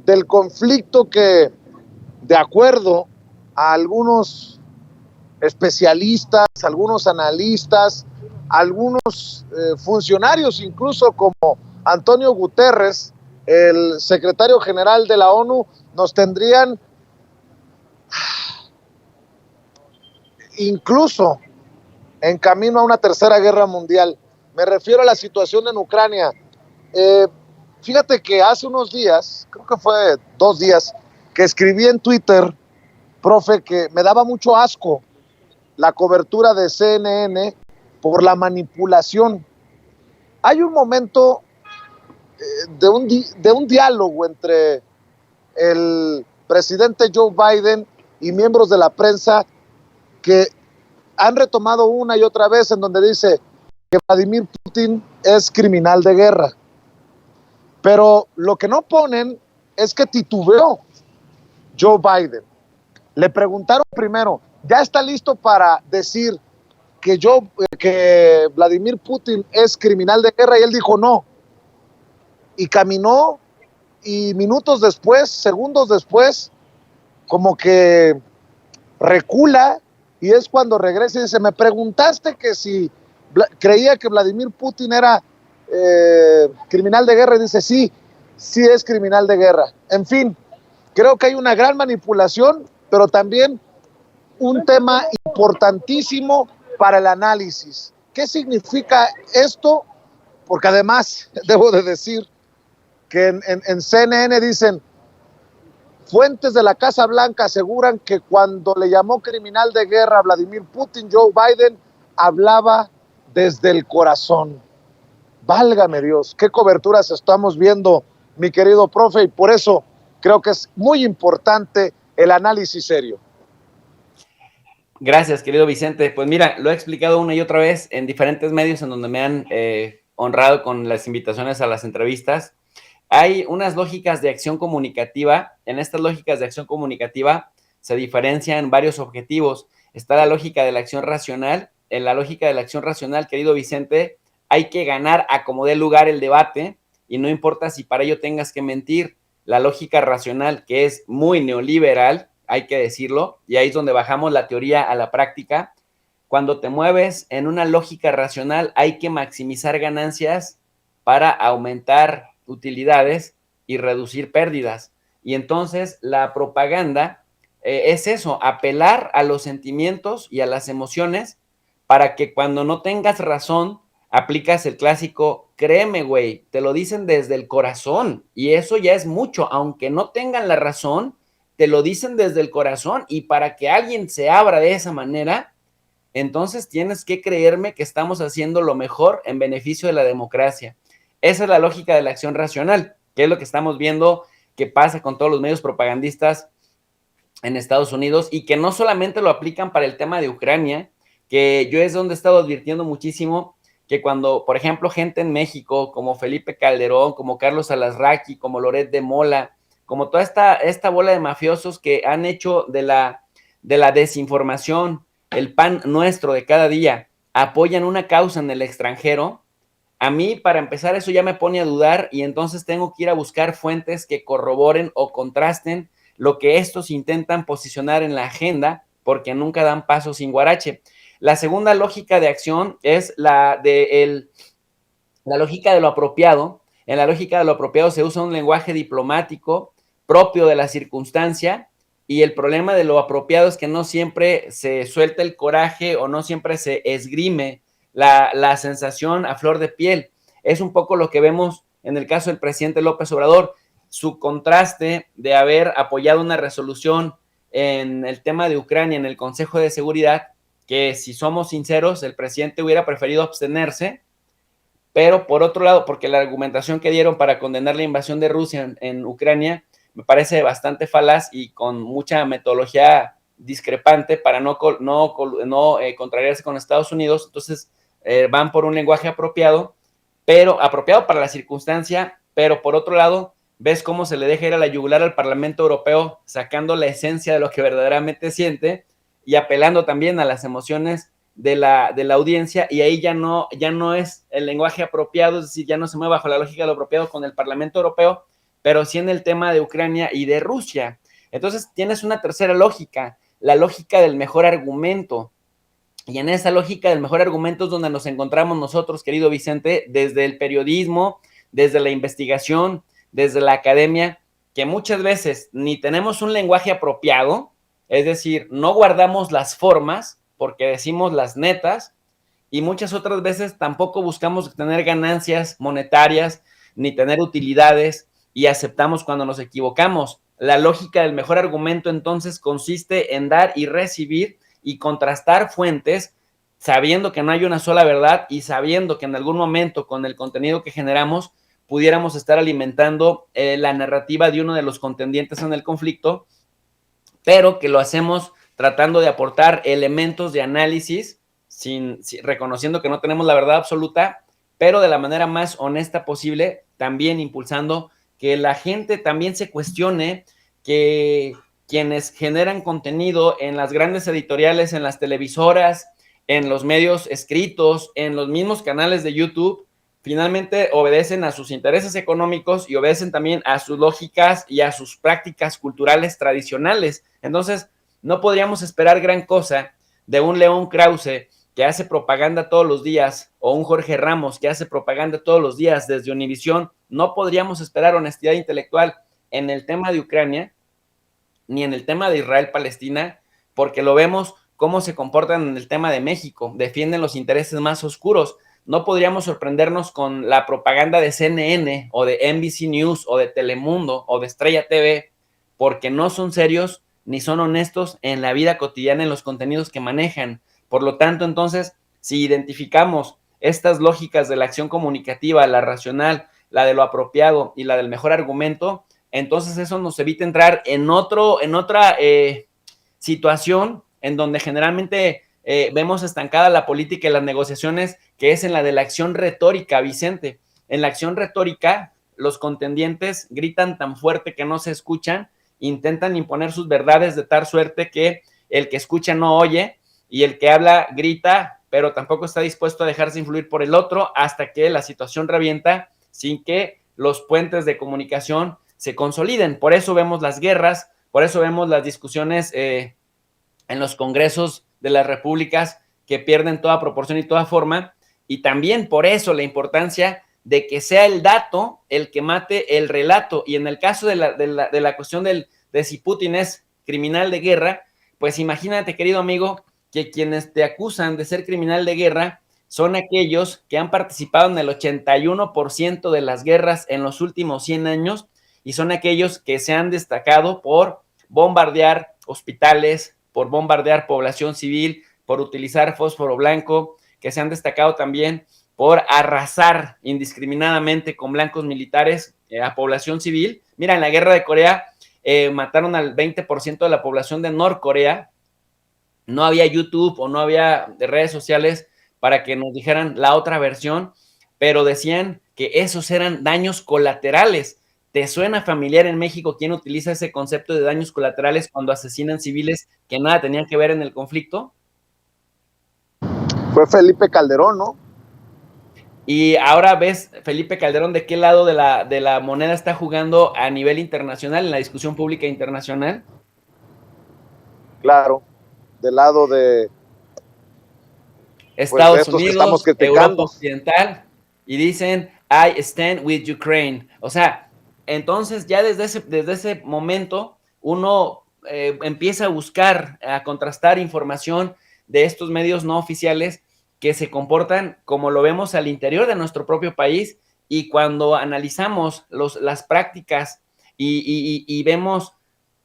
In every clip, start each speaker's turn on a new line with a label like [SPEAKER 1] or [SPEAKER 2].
[SPEAKER 1] del conflicto que, de acuerdo a algunos especialistas, algunos analistas, algunos funcionarios, incluso como Antonio Guterres, el secretario general de la ONU, nos tendrían incluso en camino a una tercera guerra mundial. Me refiero a la situación en Ucrania. Eh, Fíjate que hace unos días, creo que fue 2 días, que escribí en Twitter, profe, que me daba mucho asco la cobertura de CNN por la manipulación. Hay un momento de un diálogo entre el presidente Joe Biden y miembros de la prensa que han retomado una y otra vez en donde dice que Vladimir Putin es criminal de guerra. Pero lo que no ponen es que titubeó Joe Biden. Le preguntaron primero, ¿ya está listo para decir que Vladimir Putin es criminal de guerra? Y él dijo no. Y caminó y minutos después, segundos después, como que recula y es cuando regresa y dice, me preguntaste que si creía que Vladimir Putin era criminal de guerra y dice, sí, sí es criminal de guerra. En fin, creo que hay una gran manipulación, pero también un tema importantísimo para el análisis. ¿Qué significa esto? Porque además, debo de decir que en CNN dicen, fuentes de la Casa Blanca aseguran que cuando le llamó criminal de guerra a Vladimir Putin, Joe Biden hablaba desde el corazón. Válgame Dios, qué coberturas estamos viendo, mi querido profe, y por eso creo que es muy importante el análisis serio.
[SPEAKER 2] Gracias, querido Vicente. Pues mira, lo he explicado una y otra vez en diferentes medios en donde me han honrado con las invitaciones a las entrevistas. Hay unas lógicas de acción comunicativa. En estas lógicas de acción comunicativa se diferencian varios objetivos. Está la lógica de la acción racional. En la lógica de la acción racional, querido Vicente, hay que ganar a como dé lugar el debate y no importa si para ello tengas que mentir. La lógica racional, que es muy neoliberal, hay que decirlo, y ahí es donde bajamos la teoría a la práctica. Cuando te mueves en una lógica racional, hay que maximizar ganancias para aumentar utilidades y reducir pérdidas. Y entonces la propaganda es eso, apelar a los sentimientos y a las emociones para que cuando no tengas razón, aplicas el clásico, créeme, güey, te lo dicen desde el corazón y eso ya es mucho, aunque no tengan la razón, te lo dicen desde el corazón y para que alguien se abra de esa manera, entonces tienes que creerme que estamos haciendo lo mejor en beneficio de la democracia. Esa es la lógica de la acción racional, que es lo que estamos viendo que pasa con todos los medios propagandistas en Estados Unidos y que no solamente lo aplican para el tema de Ucrania, que yo es donde he estado advirtiendo muchísimo que cuando, por ejemplo, gente en México como Felipe Calderón, como Carlos Alasraqui, como Loret de Mola, como toda esta bola de mafiosos que han hecho de la desinformación el pan nuestro de cada día, apoyan una causa en el extranjero, a mí, para empezar, eso ya me pone a dudar y entonces tengo que ir a buscar fuentes que corroboren o contrasten lo que estos intentan posicionar en la agenda, porque nunca dan paso sin guarache. La segunda lógica de acción es la lógica de lo apropiado. En la lógica de lo apropiado se usa un lenguaje diplomático propio de la circunstancia y el problema de lo apropiado es que no siempre se suelta el coraje o no siempre se esgrime la sensación a flor de piel. Es un poco lo que vemos en el caso del presidente López Obrador, su contraste de haber apoyado una resolución en el tema de Ucrania en el Consejo de Seguridad, que si somos sinceros, el presidente hubiera preferido abstenerse, pero por otro lado, porque la argumentación que dieron para condenar la invasión de Rusia en Ucrania me parece bastante falaz y con mucha metodología discrepante para no contrariarse con Estados Unidos, entonces van por un lenguaje apropiado, pero apropiado para la circunstancia, pero por otro lado, ves cómo se le deja ir a la yugular al Parlamento Europeo, sacando la esencia de lo que verdaderamente siente y apelando también a las emociones de la audiencia, y ahí ya no es el lenguaje apropiado, es decir, ya no se mueve bajo la lógica de lo apropiado con el Parlamento Europeo, pero sí en el tema de Ucrania y de Rusia. Entonces tienes una tercera lógica, la lógica del mejor argumento. Y en esa lógica del mejor argumento es donde nos encontramos nosotros, querido Vicente, desde el periodismo, desde la investigación, desde la academia, que muchas veces ni tenemos un lenguaje apropiado, es decir, no guardamos las formas porque decimos las netas, y muchas otras veces tampoco buscamos tener ganancias monetarias ni tener utilidades y aceptamos cuando nos equivocamos. La lógica del mejor argumento entonces consiste en dar y recibir y contrastar fuentes, sabiendo que no hay una sola verdad y sabiendo que en algún momento con el contenido que generamos pudiéramos estar alimentando la narrativa de uno de los contendientes en el conflicto, pero que lo hacemos tratando de aportar elementos de análisis, reconociendo que no tenemos la verdad absoluta, pero de la manera más honesta posible, también impulsando que la gente también se cuestione, que quienes generan contenido en las grandes editoriales, en las televisoras, en los medios escritos, en los mismos canales de YouTube, finalmente obedecen a sus intereses económicos y obedecen también a sus lógicas y a sus prácticas culturales tradicionales. Entonces, no podríamos esperar gran cosa de un León Krause que hace propaganda todos los días, o un Jorge Ramos que hace propaganda todos los días desde Univisión. No podríamos esperar honestidad intelectual en el tema de Ucrania, ni en el tema de Israel-Palestina, porque lo vemos cómo se comportan en el tema de México, defienden los intereses más oscuros. No podríamos sorprendernos con la propaganda de CNN o de NBC News o de Telemundo o de Estrella TV, porque no son serios ni son honestos en la vida cotidiana, en los contenidos que manejan. Por lo tanto, entonces, si identificamos estas lógicas de la acción comunicativa, la racional, la de lo apropiado y la del mejor argumento, entonces eso nos evita entrar en otra situación en donde generalmente vemos estancada la política y las negociaciones, que es en la de la acción retórica, Vicente. En la acción retórica, los contendientes gritan tan fuerte que no se escuchan, intentan imponer sus verdades de tal suerte que el que escucha no oye y el que habla grita, pero tampoco está dispuesto a dejarse influir por el otro hasta que la situación revienta sin que los puentes de comunicación se consoliden. Por eso vemos las guerras, por eso vemos las discusiones en los congresos de las repúblicas que pierden toda proporción y toda forma, y también por eso la importancia de que sea el dato el que mate el relato. Y en el caso de la cuestión de si Putin es criminal de guerra, pues imagínate, querido amigo, que quienes te acusan de ser criminal de guerra son aquellos que han participado en el 81% de las guerras en los últimos 100 años, y son aquellos que se han destacado por bombardear hospitales, por bombardear población civil, por utilizar fósforo blanco, que se han destacado también por arrasar indiscriminadamente con blancos militares a población civil. Mira, en la guerra de Corea mataron al 20% de la población de Norcorea. No había YouTube o no había redes sociales para que nos dijeran la otra versión, pero decían que esos eran daños colaterales. ¿Te suena familiar en México quién utiliza ese concepto de daños colaterales cuando asesinan civiles que nada tenían que ver en el conflicto?
[SPEAKER 1] Fue Felipe Calderón, ¿no?
[SPEAKER 2] Y ahora ves, Felipe Calderón, de qué lado de la moneda está jugando a nivel internacional, en la discusión pública internacional.
[SPEAKER 1] Claro, del lado de
[SPEAKER 2] Estados Unidos, Europa Occidental, y dicen, I stand with Ukraine. O sea, entonces ya desde ese momento uno empieza a buscar, a contrastar información de estos medios no oficiales que se comportan como lo vemos al interior de nuestro propio país, y cuando analizamos las prácticas y vemos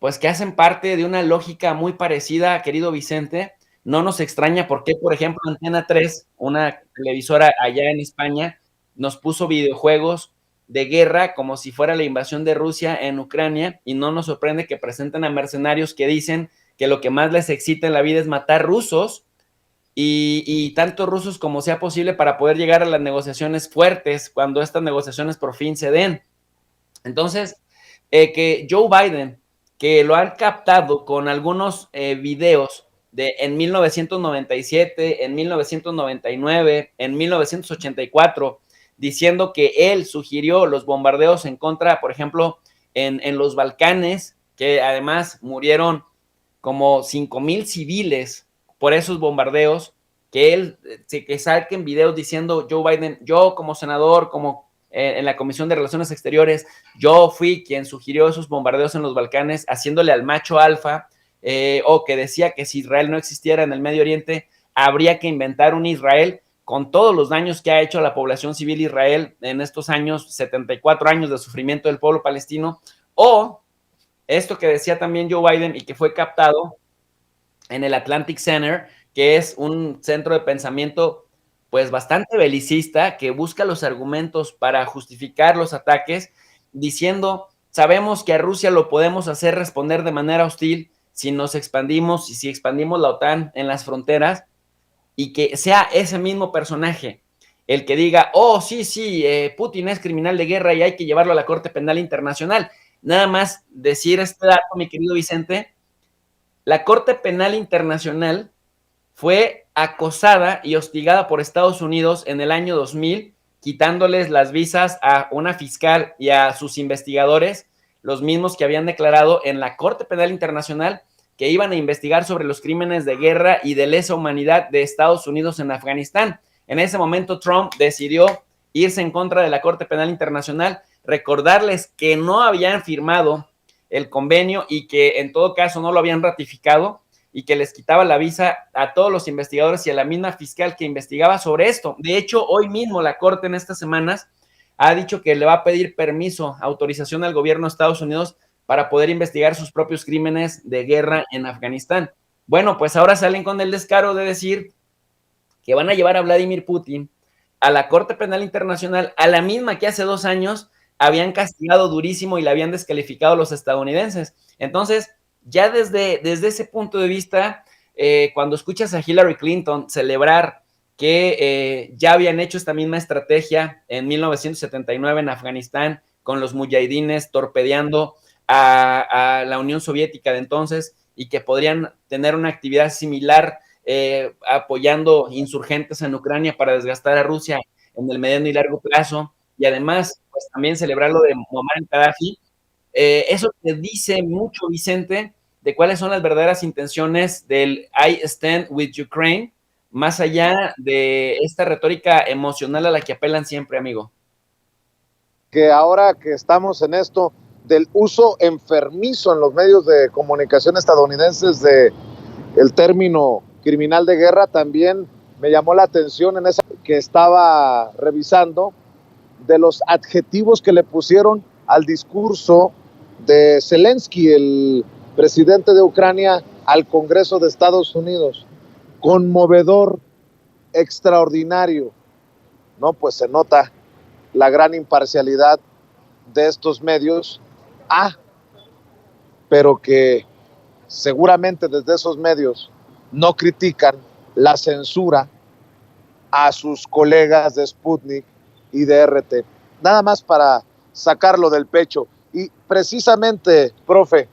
[SPEAKER 2] pues que hacen parte de una lógica muy parecida, querido Vicente, no nos extraña por qué, por ejemplo, Antena 3, una televisora allá en España, nos puso videojuegos de guerra como si fuera la invasión de Rusia en Ucrania, y no nos sorprende que presenten a mercenarios que dicen que lo que más les excita en la vida es matar rusos, y tanto rusos como sea posible para poder llegar a las negociaciones fuertes cuando estas negociaciones por fin se den. Entonces, que Joe Biden, que lo han captado con algunos videos en 1997, en 1999, en 1984, diciendo que él sugirió los bombardeos en contra, por ejemplo, en los Balcanes, que además murieron como 5,000 civiles por esos bombardeos, que saquen videos diciendo Joe Biden, yo como senador, como en la Comisión de Relaciones Exteriores, yo fui quien sugirió esos bombardeos en los Balcanes, haciéndole al macho alfa, o que decía que si Israel no existiera en el Medio Oriente, habría que inventar un Israel con todos los daños que ha hecho a la población civil de Israel en estos años, 74 años de sufrimiento del pueblo palestino, o esto que decía también Joe Biden y que fue captado en el Atlantic Center, que es un centro de pensamiento pues bastante belicista, que busca los argumentos para justificar los ataques, diciendo, sabemos que a Rusia lo podemos hacer responder de manera hostil si nos expandimos y si expandimos la OTAN en las fronteras, y que sea ese mismo personaje el que diga, oh, sí, sí, Putin es criminal de guerra y hay que llevarlo a la Corte Penal Internacional. Nada más decir este dato, mi querido Vicente, la Corte Penal Internacional fue acosada y hostigada por Estados Unidos en el año 2000, quitándoles las visas a una fiscal y a sus investigadores, los mismos que habían declarado en la Corte Penal Internacional que iban a investigar sobre los crímenes de guerra y de lesa humanidad de Estados Unidos en Afganistán. En ese momento Trump decidió irse en contra de la Corte Penal Internacional, recordarles que no habían firmado el convenio y que en todo caso no lo habían ratificado, y que les quitaba la visa a todos los investigadores y a la misma fiscal que investigaba sobre esto. De hecho, hoy mismo la Corte en estas semanas ha dicho que le va a pedir permiso, autorización al gobierno de Estados Unidos para poder investigar sus propios crímenes de guerra en Afganistán. Bueno, pues ahora salen con el descaro de decir que van a llevar a Vladimir Putin a la Corte Penal Internacional, a la misma que hace 2 años habían castigado durísimo y la habían descalificado los estadounidenses. Entonces, ya desde ese punto de vista, cuando escuchas a Hillary Clinton celebrar que ya habían hecho esta misma estrategia en 1979 en Afganistán, con los mujahidines torpedeando a la Unión Soviética de entonces, y que podrían tener una actividad similar apoyando insurgentes en Ucrania para desgastar a Rusia en el mediano y largo plazo, y además pues también celebrar lo de Muammar Gaddafi. Eso te dice mucho, Vicente, de cuáles son las verdaderas intenciones del I stand with Ukraine, más allá de esta retórica emocional a la que apelan siempre, amigo.
[SPEAKER 1] Que ahora que estamos en esto del uso enfermizo en los medios de comunicación estadounidenses de el término criminal de guerra, también me llamó la atención en esa que estaba revisando de los adjetivos que le pusieron al discurso de Zelensky, el presidente de Ucrania, al Congreso de Estados Unidos. Conmovedor, extraordinario. No, pues se nota la gran imparcialidad de estos medios, pero que seguramente desde esos medios no critican la censura a sus colegas de Sputnik y de RT. Nada más para sacarlo del pecho. Y precisamente, profe,